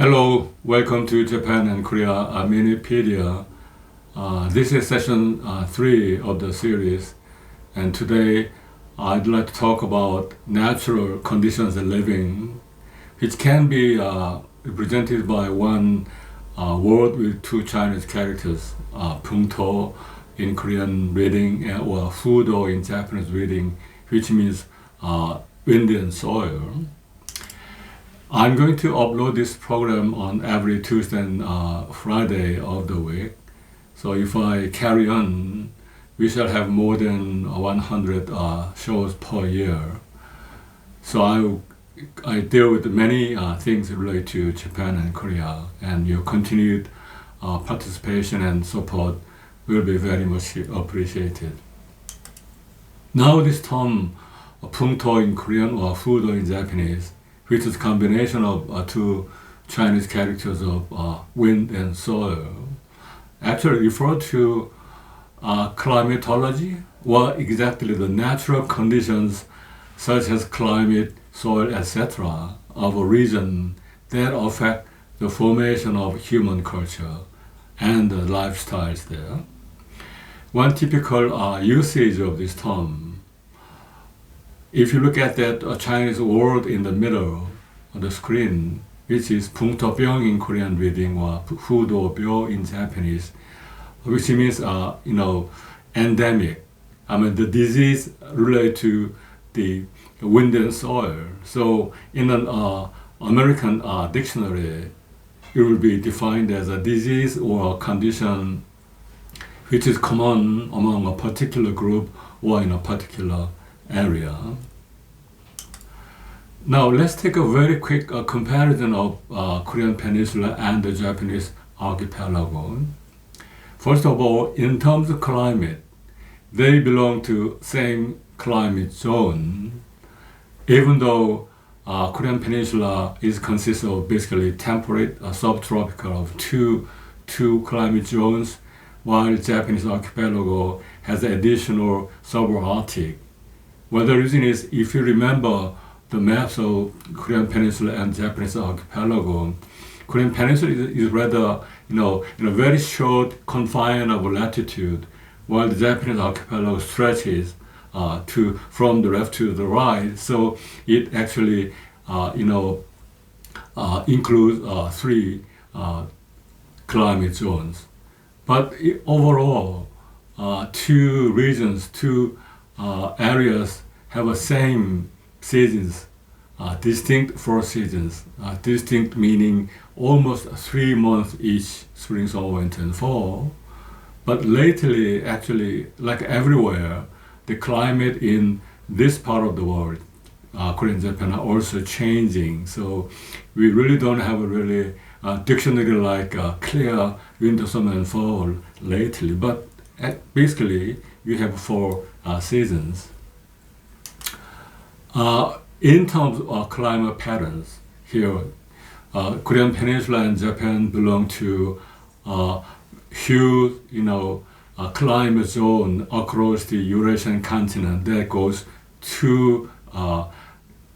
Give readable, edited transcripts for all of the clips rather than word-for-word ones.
Hello, welcome to Japan and Korea MINIPEDIA. This is session 3 of the series, and today I'd like to talk about natural conditions of living, which can be represented by one word with two Chinese characters, pungto in Korean reading or fudo in Japanese reading, which means wind and soil. I'm going to upload this program on every Tuesday and Friday of the week. So if I carry on, we shall have more than 100 shows per year. So I deal with many things related to Japan and Korea, and your continued participation and support will be very much appreciated. Now this term, pungto in Korean or fudo in Japanese, which is a combination of two Chinese characters of wind and soil, actually refer to climatology, or exactly the natural conditions such as climate, soil, etc. of a region that affect the formation of human culture and the lifestyles there. One typical usage of this term, if you look at that Chinese word in the middle of the screen, which is pungtobyong in Korean reading or fudobyo in Japanese, which means endemic. The disease related to the wind and soil. So in an American dictionary, it will be defined as a disease or a condition which is common among a particular group or in a particular area. Now let's take a very quick comparison of Korean Peninsula and the Japanese archipelago. First of all, in terms of climate, they belong to same climate zone, even though Korean Peninsula consists of basically temperate, subtropical of two climate zones, while Japanese archipelago has additional subarctic. Well, the reason is, if you remember the maps of Korean Peninsula and Japanese archipelago, Korean Peninsula is rather, in a very short confine of latitude, while the Japanese archipelago stretches from the left to the right. So it actually, includes three climate zones. But overall, two regions, two areas have the same seasons, distinct 4 seasons, distinct meaning almost 3 months each, spring, summer, winter, and fall. But lately, actually, like everywhere, the climate in this part of the world, Korea and Japan, are also changing. So we really don't have a really dictionary like clear winter, summer, and fall lately. But basically, we have 4 seasons. In terms of climate patterns, here, Korean Peninsula and Japan belong to huge, climate zone across the Eurasian continent that goes to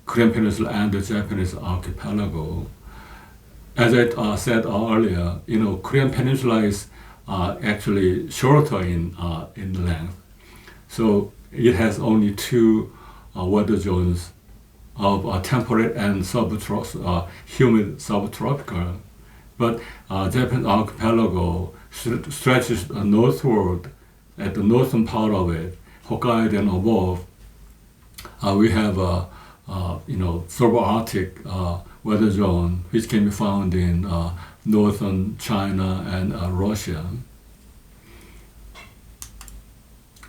Korean Peninsula and the Japanese archipelago. As I said earlier, Korean Peninsula is actually shorter in length, so it has only 2 weather zones of temperate and humid subtropical. But Japanese archipelago stretches northward. At the northern part of it, Hokkaido and above, we have a subarctic weather zone, which can be found in northern China and Russia.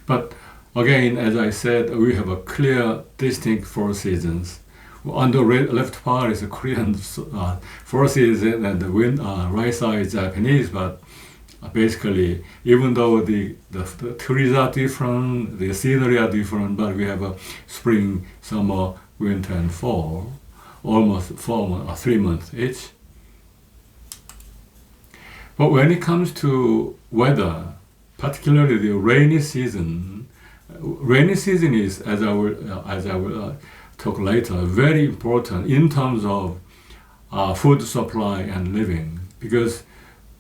But again, as I said, we have a clear, distinct 4 seasons. On the left part is a Korean 4 seasons, and the right side is Japanese. But basically, even though the trees are different, the scenery are different, but we have a spring, summer, winter, and fall, almost 3 months each. But when it comes to weather, particularly the rainy season is, as I will talk later, very important in terms of food supply and living, because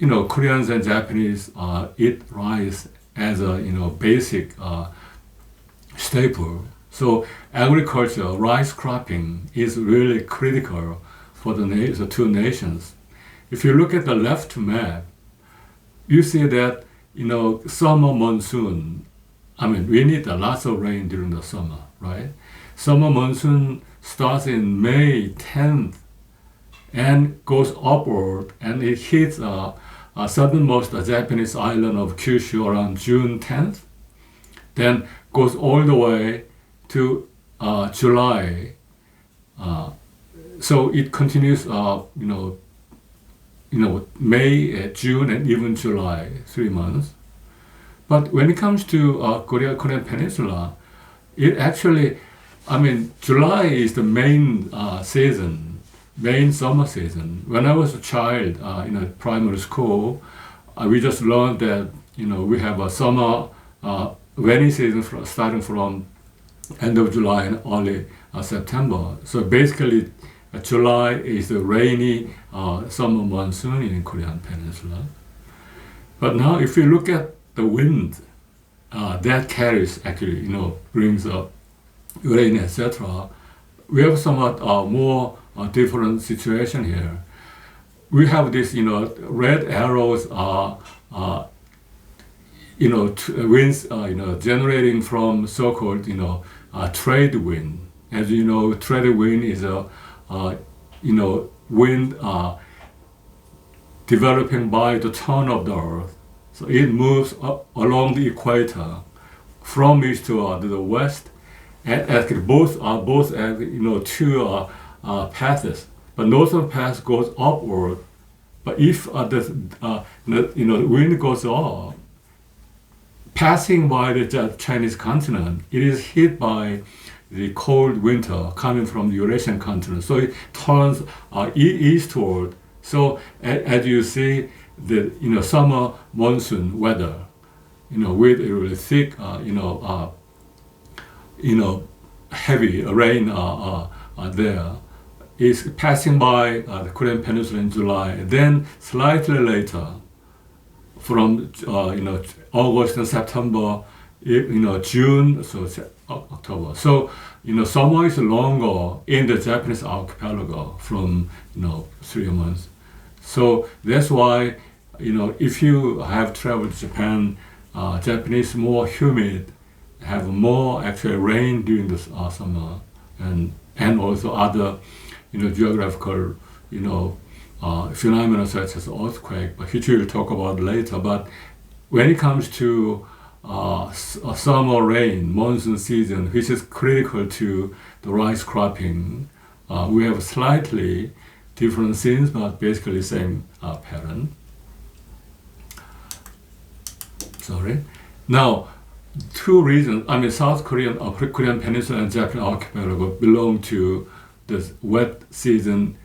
Koreans and Japanese eat rice as a basic staple. So agriculture, rice cropping is really critical for the two nations. If you look at the left map, you see that summer monsoon. I mean, we need lots of rain during the summer, right? Summer monsoon starts in May 10th and goes upward, and it hits southernmost Japanese island of Kyushu around June 10th, then goes all the way to July. So it continues, May, June, and even July, 3 months. But when it comes to Korean Peninsula, it actually, July is the main season, main summer season. When I was a child in primary school, we just learned that we have a summer rainy season starting from end of July and early September. So basically, July is the rainy summer monsoon in Korean Peninsula. But now, if you look at the wind, that carries actually, brings up rain, etc. We have somewhat more different situation here. We have this, red arrows are, winds, generating from so-called, trade wind. As you know, trade wind is a, wind developing by the turn of the earth. So it moves along the equator from east to the west, and actually both two paths. But northern path goes upward. But if the wind goes up, passing by the Chinese continent, it is hit by the cold winter coming from the Eurasian continent. So it turns eastward. So as you see, the summer monsoon weather, with a really thick, heavy rain there, is passing by the Korean Peninsula in July. Then slightly later, from August and September, June, so October. So summer is longer in the Japanese archipelago from 3 months. So that's why if you have traveled to Japan, Japanese more humid, have more actually rain during the summer, and also other geographical phenomena such as earthquake, but which we'll talk about later. But when it comes to summer rain, monsoon season, which is critical to the rice cropping, we have slightly different scenes, but basically same pattern. Sorry. Now, two reasons. South Korean Peninsula and Japanese archipelago belong to the wet season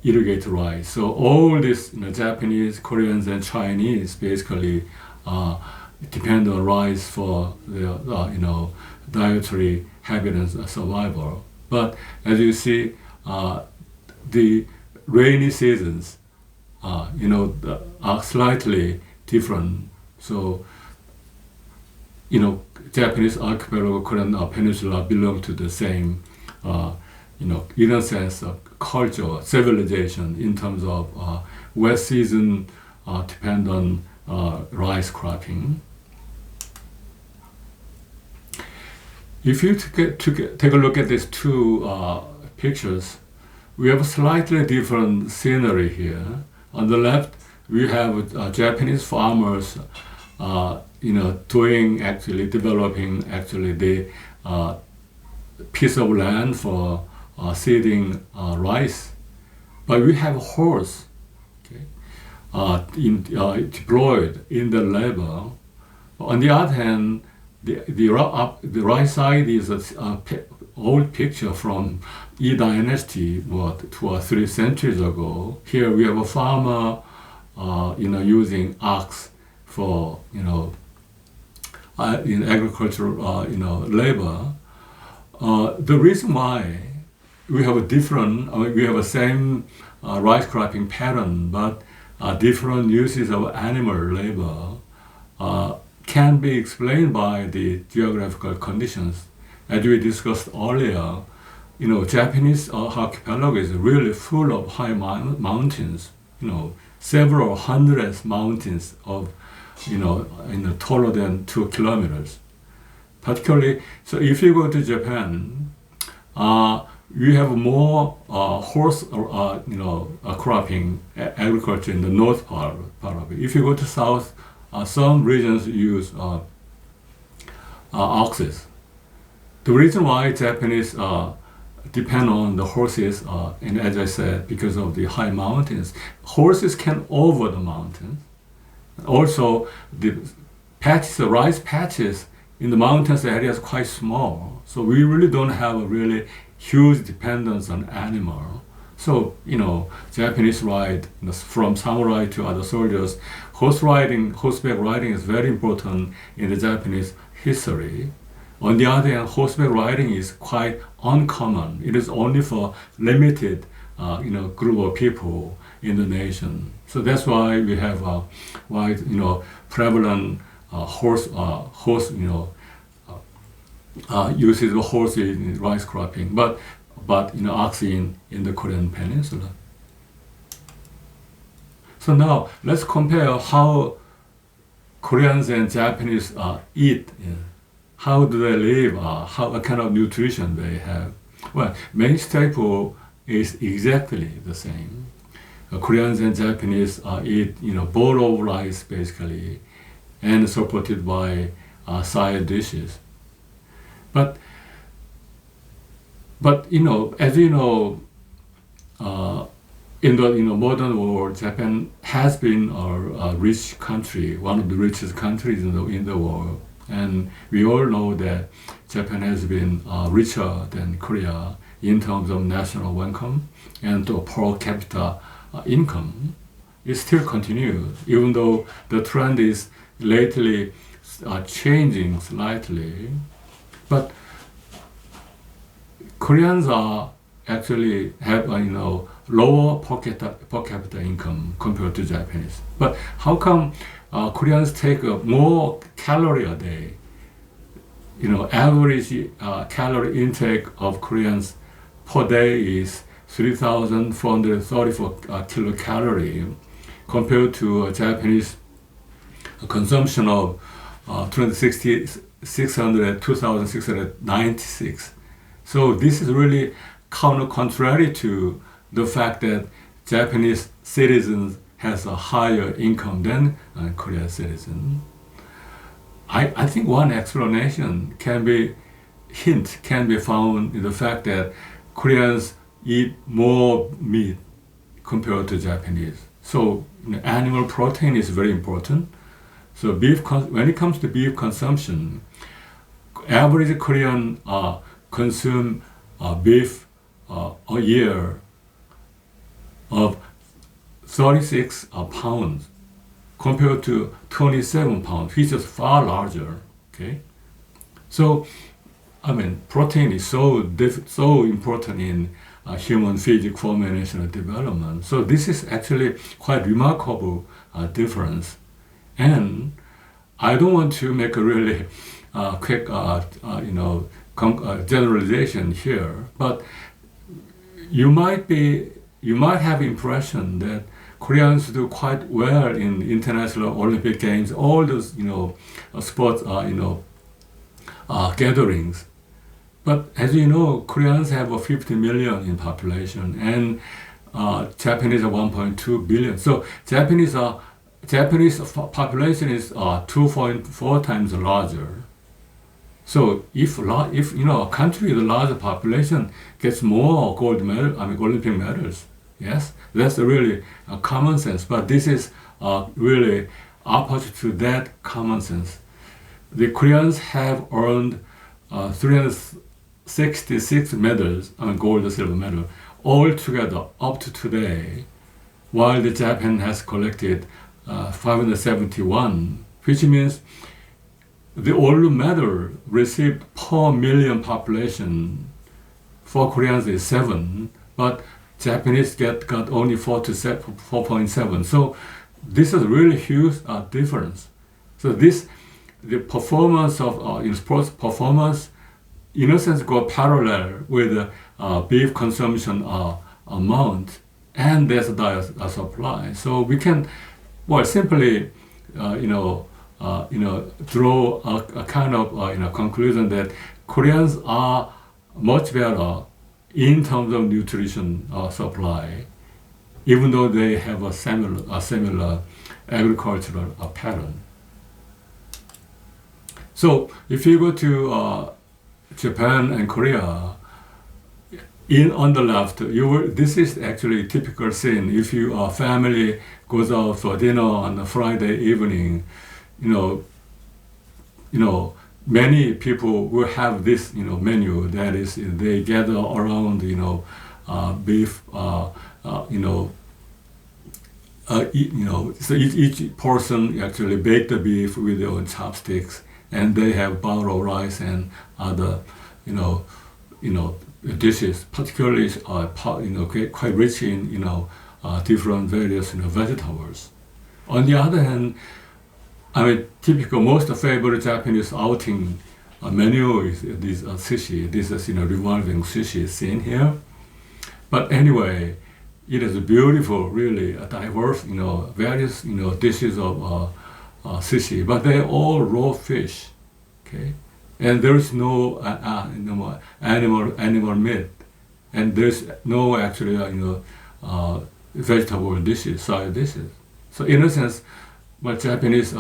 irrigated rice. So all this Japanese, Koreans, and Chinese basically depend on rice for their dietary habit and survival. But as you see, the rainy seasons are slightly different. So Japanese archipelago, Korean peninsula belong to the same in a sense culture, civilization, in terms of wet season depend on rice cropping. If you take a look at these two pictures, we have a slightly different scenery here. On the left, we have Japanese farmers, developing the piece of land for seeding rice. But we have a horse, deployed in the labor. On the other hand, the right side is an old picture from Yi Dynasty, 2 or 3 centuries ago. Here we have a farmer, using ox for, in agricultural, labor. The reason why we have a different, we have a same rice cropping pattern, but different uses of animal labor can be explained by the geographical conditions. As we discussed earlier, Japanese archipelago is really full of high mountains, several hundreds mountains of, taller than 2 kilometers. Particularly, so if you go to Japan, we have more horse, cropping agriculture in the north part of it. If you go to south, some regions use oxes. The reason why Japanese depend on the horses, and as I said, because of the high mountains, horses can over the mountains. Also, the patches, the rice patches in the mountains area is quite small, so we really don't have a really huge dependence on animal. So, Japanese ride, from samurai to other soldiers, horseback riding is very important in the Japanese history. On the other hand, horseback riding is quite uncommon. It is only for limited, group of people in the nation. So that's why we have wide, prevalent horse, uses of horses in rice cropping, but oxen in the Korean Peninsula. So now let's compare how Koreans and Japanese eat. How do they live? What kind of nutrition they have? Well, main staple is exactly the same. Koreans and Japanese eat, bowl of rice basically, and supported by side dishes. But as you know, in the modern world, Japan has been a rich country, one of the richest countries in the world, and we all know that Japan has been richer than Korea in terms of national income and per capita income. It still continues, even though the trend is lately changing slightly. But Koreans actually have lower per capita income compared to Japanese. But how come Koreans take more calorie a day? Average calorie intake of Koreans per day is 3,434 kilocalorie compared to Japanese consumption of 2,696. So this is really contrary to the fact that Japanese citizens has a higher income than Korean citizen. I think one explanation can be found in the fact that Koreans eat more meat compared to Japanese. So animal protein is very important. So when it comes to beef consumption, average Korean consume beef a year of 36 pounds compared to 27 pounds, which is far larger. Okay, so protein is so important in human physical formation and development. So this is actually quite remarkable difference. And I don't want to make a really quick, generalization here, but you might have impression that Koreans do quite well in international Olympic Games, all those sports gatherings. But as you know, Koreans have 50 million in population, and Japanese are 1.2 billion. So Japanese population is 2.4 times larger. So if a country with a larger population gets more gold medal, Olympic medals, yes, that's really common sense. But this is really opposite to that common sense. The Koreans have earned 366 medals, gold, silver medal, all together up to today, while the Japan has collected 571, which means the all medal received per million population for Koreans is 7, but Japanese got only 4.7. So this is really huge difference. So the performance of in sports performance, in a sense, go parallel with beef consumption amount and there's diet supply. So we can, well, simply, draw a kind of conclusion that Koreans are much better in terms of nutrition supply, even though they have a similar agricultural pattern. So if you go to Japan and Korea, on the left, this is actually a typical scene. If your family goes out for dinner on a Friday evening, many people will have this, menu. That is, they gather around, beef, so each person actually bake the beef with their own chopsticks, and they have bowl of rice and other, dishes, particularly, quite rich in, different various, vegetables. On the other hand, typical, most favorite Japanese outing menu is this sushi. This is, revolving sushi scene here. But anyway, it is beautiful, really diverse, various, dishes of sushi, but they're all raw fish, okay? And there's no animal meat, and there's no actually, vegetable dishes, side dishes. So in a sense, Japanese,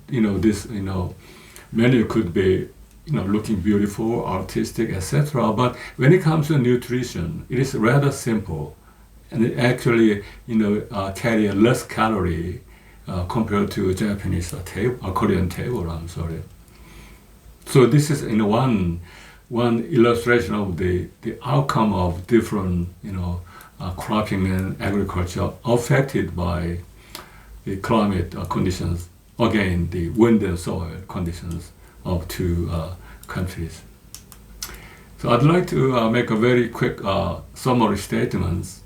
this, menu could be, looking beautiful, artistic, etc. But when it comes to nutrition, it is rather simple, and it actually, carry a less calorie compared to Japanese Korean table. I'm sorry. So this is, one illustration of the outcome of different, cropping and agriculture affected by the climate conditions, again, the wind and soil conditions of two countries. So I'd like to make a very quick summary statements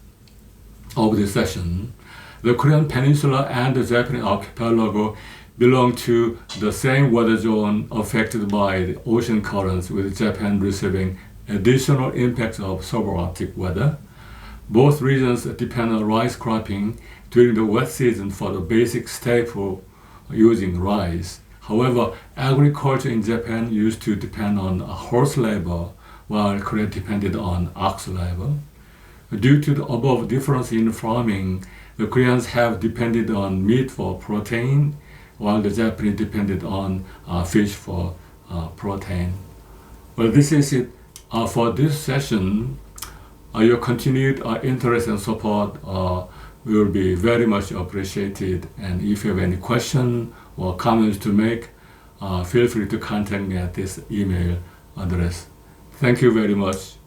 of this session. The Korean Peninsula and the Japanese Archipelago belong to the same weather zone affected by the ocean currents, with Japan receiving additional impacts of subarctic weather. Both regions depend on rice cropping during the wet season for the basic staple using rice. However, agriculture in Japan used to depend on horse labor, while Korea depended on ox labor. Due to the above difference in farming, the Koreans have depended on meat for protein, while the Japanese depended on fish for protein. Well, this is it for this session. Your continued interest and support will be very much appreciated. And if you have any questions or comments to make, feel free to contact me at this email address. Thank you very much.